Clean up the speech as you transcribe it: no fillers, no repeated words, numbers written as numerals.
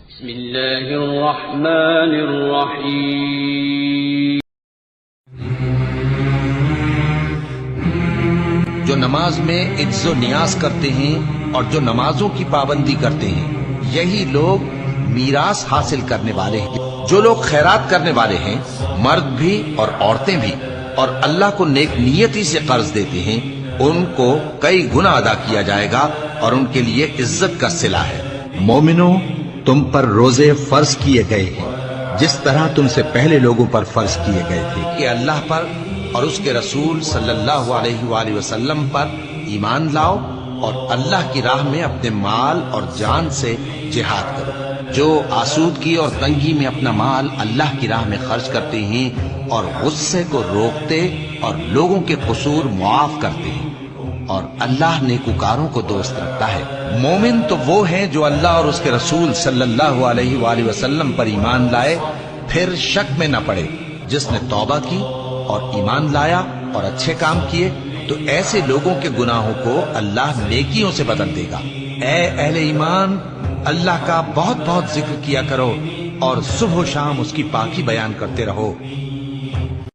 بسم اللہ الرحمن الرحیم۔ جو نماز میں عجز و نیاز کرتے ہیں اور جو نمازوں کی پابندی کرتے ہیں، یہی لوگ میراث حاصل کرنے والے ہیں۔ جو لوگ خیرات کرنے والے ہیں، مرد بھی اور عورتیں بھی، اور اللہ کو نیک نیتی سے قرض دیتے ہیں، ان کو کئی گنا ادا کیا جائے گا اور ان کے لیے عزت کا صلہ ہے۔ مومنو، تم پر روزے فرض کیے گئے ہیں جس طرح تم سے پہلے لوگوں پر فرض کیے گئے تھے، کہ اللہ پر اور اس کے رسول صلی اللہ علیہ وآلہ وسلم پر ایمان لاؤ اور اللہ کی راہ میں اپنے مال اور جان سے جہاد کرو۔ جو آسودگی اور تنگی میں اپنا مال اللہ کی راہ میں خرچ کرتے ہیں اور غصے کو روکتے اور لوگوں کے قصور معاف کرتے ہیں، اور اللہ نیکوکاروں کو دوست رکھتا ہے۔ مومن تو وہ ہیں جو اللہ اور اس کے رسول صلی اللہ علیہ وآلہ وسلم پر ایمان لائے پھر شک میں نہ پڑے۔ جس نے توبہ کی اور ایمان لایا اور اچھے کام کیے تو ایسے لوگوں کے گناہوں کو اللہ نیکیوں سے بدل دے گا۔ اے اہل ایمان، اللہ کا بہت بہت ذکر کیا کرو اور صبح و شام اس کی پاکی بیان کرتے رہو۔